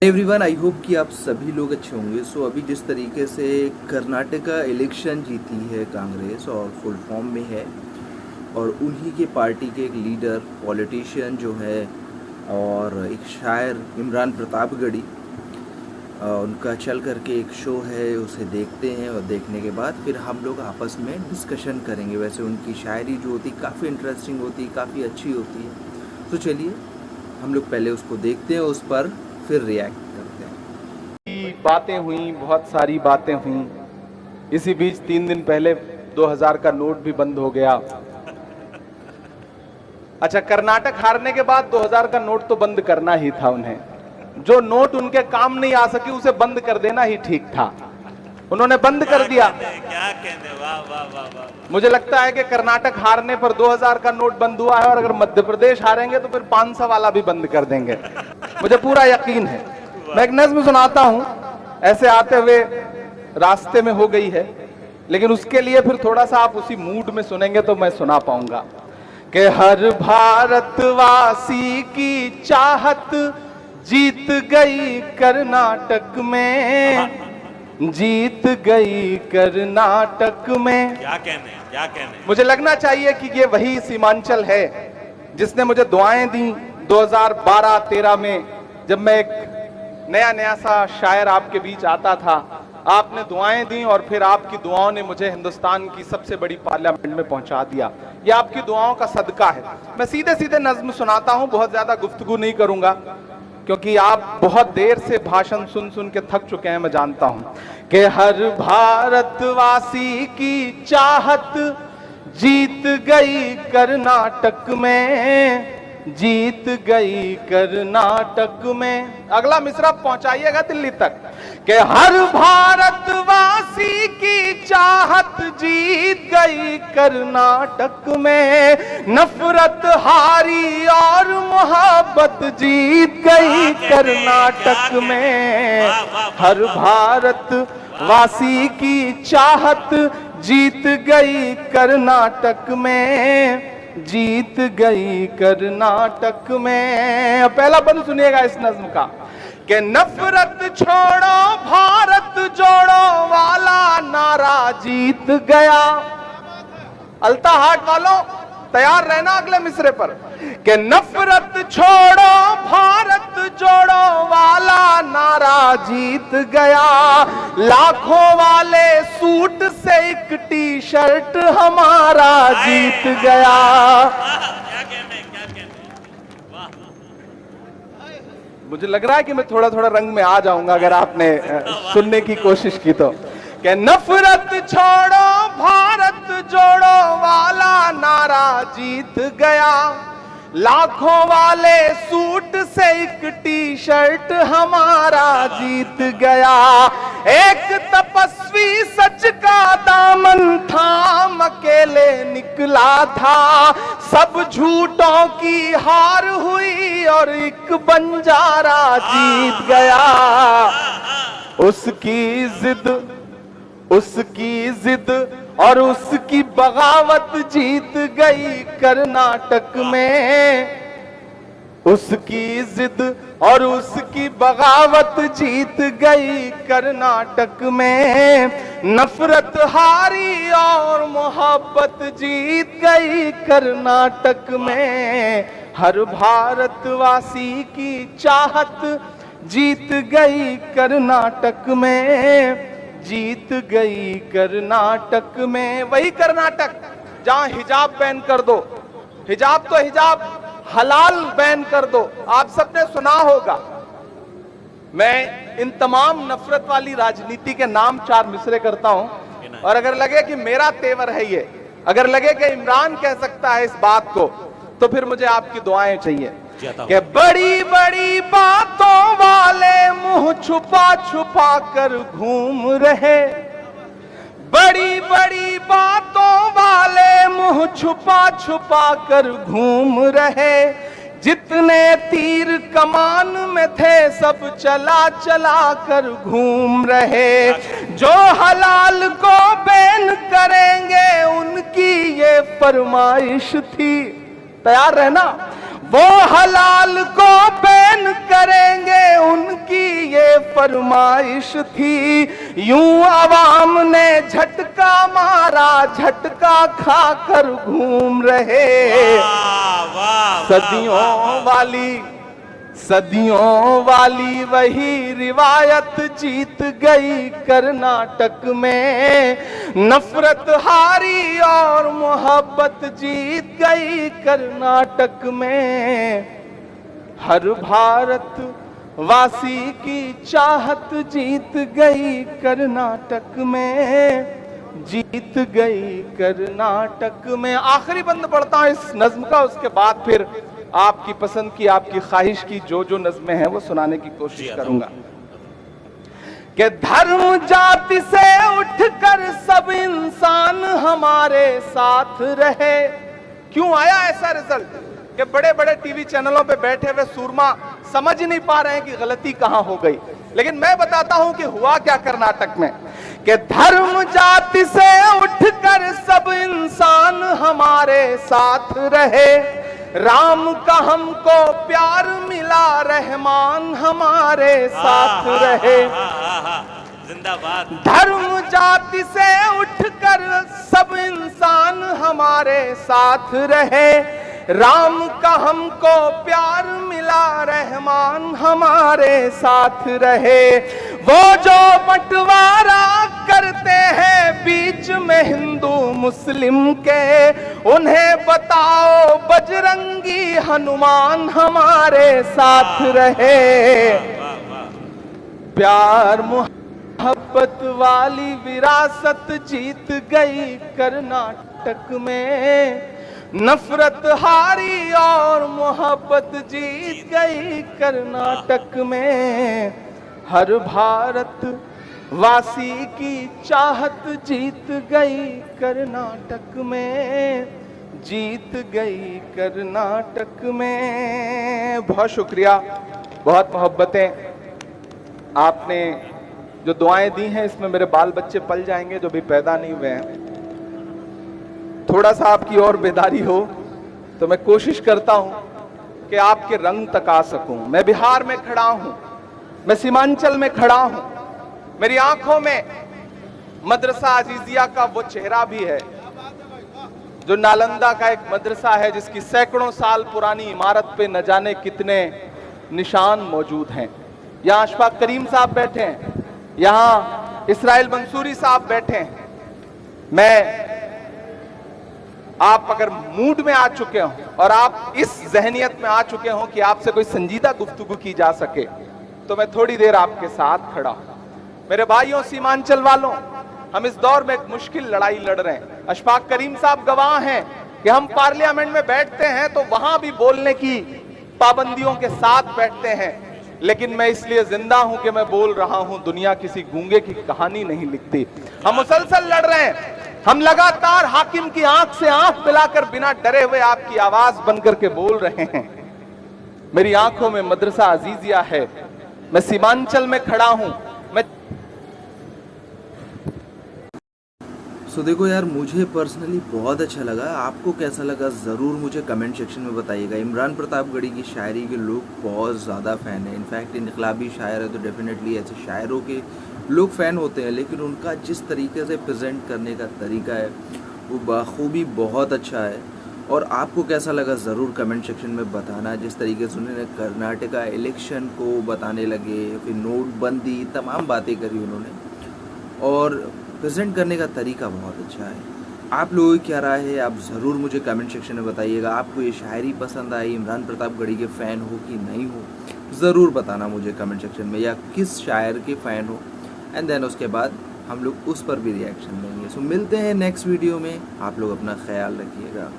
Everyone, I hope कि आप सभी लोग अच्छे होंगे। अभी जिस तरीके से कर्नाटका इलेक्शन जीती है कांग्रेस और फुल फॉर्म में है और उन्हीं के पार्टी के एक लीडर पॉलिटिशियन जो है और एक शायर इमरान प्रतापगढ़ी, उनका चल करके एक शो है, उसे देखते हैं और देखने के बाद फिर हम लोग आपस में डिस्कशन करेंगे। वैसे उनकी शायरी जो होती काफ़ी इंटरेस्टिंग होती, काफ़ी अच्छी होती है। तो चलिए हम लोग पहले उसको देखते हैं, उस पर फिर रिएक्ट करते हैं। बातें हुई, बहुत सारी बातें हुई। इसी बीच 3 दिन पहले 2000 का नोट भी बंद हो गया। अच्छा, कर्नाटक हारने के बाद 2000 का नोट तो बंद करना ही था उन्हें। जो नोट उनके काम नहीं आ सकी उसे बंद कर देना ही ठीक था। उन्होंने बंद कर दिया। क्या कहने, वाह वाह वाह वाह। मुझे लगता है कि कर्नाटक हारने पर 2000 का नोट बंद हुआ है और अगर मध्य प्रदेश हारेंगे तो फिर 500 वाला भी बंद कर देंगे। मुझे पूरा यकीन है। मैं एक नज्म सुनाता हूं, ऐसे आते हुए रास्ते में हो गई है, लेकिन उसके लिए फिर थोड़ा सा आप उसी मूड में सुनेंगे तो मैं सुना पाऊंगा कि हर भारतवासी की चाहत जीत गई कर्नाटक में, जीत गई कर्नाटक में। क्या कहने, क्या कहने। मुझे लगना चाहिए कि ये वही सीमांचल है जिसने मुझे दुआएं दी 2012-13 में, जब मैं एक नया सा शायर आपके बीच आता था। आपने दुआएं दी और फिर आपकी दुआओं ने मुझे हिंदुस्तान की सबसे बड़ी पार्लियामेंट में पहुंचा दिया। ये आपकी दुआओं का सदका है। मैं सीधे सीधे नज्म सुनाता हूं, बहुत ज्यादा गुफ्तगू नहीं करूंगा क्योंकि आप बहुत देर से भाषण सुन सुन के थक चुके हैं, मैं जानता हूं। कि हर भारतवासी की चाहत जीत गई कर्नाटक में, जीत गई कर्नाटक में। अगला मिसरा पहुंचाइएगा दिल्ली तक कि हर भारतवासी की चाहत जीत गई कर्नाटक में, नफरत हारी और मोहब्बत जीत गई कर्नाटक में। हर भारतवासी की चाहत जीत गई कर्नाटक में, जीत गई कर्नाटक में। पहला बंद सुनिएगा इस नज्म का कि नफरत छोड़ो भारत जोड़ो वाला नारा जीत गया। अल्ता हाट वालों तैयार रहना अगले मिसरे पर कि नफरत छोड़ो भारत जोड़ो वाला नारा जीत गया। लाखों वाले सूट से एक टी शर्ट हमारा जीत गया। क्या कहने, क्या कहने, वाह। मुझे लग रहा है कि मैं थोड़ा थोड़ा रंग में आ जाऊंगा अगर आपने सुनने की कोशिश की तो। कि नफरत छोड़ो भारत जोड़ो वाला नारा जीत गया। लाखों वाले सूट से एक टी शर्ट हमारा जीत गया। एक तपस्वी सच का दामन थाम अकेले निकला था, सब झूठों की हार हुई और एक बंजारा जीत गया। उसकी जिद और उसकी बगावत जीत गई कर्नाटक में। उसकी जिद और उसकी बगावत जीत गई कर्नाटक में, नफरत हारी और मोहब्बत जीत गई कर्नाटक में। हर भारतवासी की चाहत जीत गई कर्नाटक में, जीत गई कर्नाटक में। वही कर्नाटक जहां हिजाब बैन कर दो, हिजाब तो हिजाब हलाल बैन कर दो। आप सबने सुना होगा। मैं इन तमाम नफरत वाली राजनीति के नाम 4 मिसरे करता हूं, और अगर लगे कि मेरा तेवर है ये, अगर लगे कि इमरान कह सकता है इस बात को, तो फिर मुझे आपकी दुआएं चाहिए। कि बड़ी बड़ी बातों वाले मुंह छुपा छुपा कर घूम रहे, बड़ी बड़ी बातों वाले मुंह छुपा छुपा कर घूम रहे। जितने तीर कमान में थे सब चला चला कर घूम रहे। जो हलाल को बैन करेंगे उनकी ये फरमाइश थी। तैयार रहना। वो हलाल को बैन करेंगे उनकी फरमाइश थी, यूं आवाम ने झटका मारा, झटका खाकर घूम रहे। वाह, वाह, सदियों वाली वही रिवायत जीत गई कर्नाटक में। नफरत हारी और मोहब्बत जीत गई कर्नाटक में। हर भारत वासी की चाहत जीत गई कर्नाटक में, जीत गई कर्नाटक में। आखिरी बंद पढ़ता हूं इस नज्म का, उसके बाद फिर आपकी पसंद की, आपकी ख्वाहिश की जो नज्में हैं वो सुनाने की कोशिश करूंगा। कि धर्म जाति से उठकर सब इंसान हमारे साथ रहे। क्यों आया ऐसा रिजल्ट कि बड़े बड़े टीवी चैनलों पे बैठे हुए सूरमा समझ नहीं पा रहे हैं कि गलती कहां हो गई, लेकिन मैं बताता हूं कि हुआ क्या कर्नाटक में। कि धर्म जाति से उठकर सब इंसान हमारे साथ रहे, राम का हमको प्यार मिला, रहमान हमारे साथ रहे। जिंदाबाद। धर्म जाति से उठकर सब इंसान हमारे साथ रहे, राम का हमको प्यार मिला, रहमान हमारे साथ रहे। वो जो बंटवारा करते हैं बीच में हिंदू मुस्लिम के, उन्हें बताओ बजरंगी हनुमान हमारे साथ रहे। प्यार मोहब्बत वाली विरासत जीत गई कर्नाटक में। नफरत हारी और मोहब्बत जीत गई कर्नाटक में। हर भारत वासी की चाहत जीत गई कर्नाटक में, जीत गई कर्नाटक में। बहुत शुक्रिया, बहुत मोहब्बतें। आपने जो दुआएं दी हैं इसमें मेरे बाल बच्चे पल जाएंगे जो भी पैदा नहीं हुए हैं। थोड़ा सा आपकी और बेदारी हो तो मैं कोशिश करता हूं कि आपके रंग तक आ सकूं। मैं बिहार में खड़ा हूं, मैं सीमांचल में खड़ा हूं, मेरी आंखों में मदरसा अजीजिया का वो चेहरा भी है जो नालंदा का एक मदरसा है जिसकी सैकड़ों साल पुरानी इमारत पे न जाने कितने निशान मौजूद हैं। यहां अशफाक करीम साहब बैठे हैं, यहां इसराइल मंसूरी साहब बैठे हैं। मैं आप अगर मूड में आ चुके हो और आप इस जहनियत में आ चुके हो कि आपसे कोई संजीदा गुफ्तगू की जा सके तो मैं थोड़ी देर आपके साथ खड़ा हूं। मेरे भाइयों, सीमांचल वालों, हम इस दौर में एक मुश्किल लड़ाई लड़ रहे हैं। अशफाक करीम साहब गवाह हैं कि हम पार्लियामेंट में बैठते हैं तो वहां भी बोलने की पाबंदियों के साथ बैठते हैं, लेकिन मैं इसलिए जिंदा हूं कि मैं बोल रहा हूं। दुनिया किसी गूंगे की कहानी नहीं लिखती। हम मुसलसल लड़ रहे हैं, हम लगातार हाकिम की आंख से आंख मिलाकर बिना डरे हुए आपकी आवाज बनकर के बोल रहे हैं। मेरी आंखों में मदरसा अजीजिया है, मैं सीमांचल में खड़ा हूं। मैं देखो यार, मुझे पर्सनली बहुत अच्छा लगा। आपको कैसा लगा ज़रूर मुझे कमेंट सेक्शन में बताइएगा। इमरान प्रतापगढ़ी की शायरी के लोग बहुत ज़्यादा फ़ैन हैं। इनफैक्ट इनकलाबी शायर है तो डेफिनेटली ऐसे शायरों के लोग फ़ैन होते हैं, लेकिन उनका जिस तरीके से प्रेजेंट करने का तरीका है वो बखूबी बहुत अच्छा है। और आपको कैसा लगा ज़रूर कमेंट सेक्शन में बताना। जिस तरीके से उन्होंने कर्नाटका इलेक्शन को बताने लगे, फिर नोटबंदी, तमाम बातें करी उन्होंने और प्रेजेंट करने का तरीका बहुत अच्छा है। आप लोगों की क्या राय है, आप ज़रूर मुझे कमेंट सेक्शन में बताइएगा। आपको ये शायरी पसंद आई, इमरान प्रतापगढ़ी के फ़ैन हो कि नहीं हो, ज़रूर बताना मुझे कमेंट सेक्शन में, या किस शायर के फ़ैन हो। एंड देन उसके बाद हम लोग उस पर भी रिएक्शन देंगे। सो मिलते हैं नेक्स्ट वीडियो में। आप लोग अपना ख्याल रखिएगा।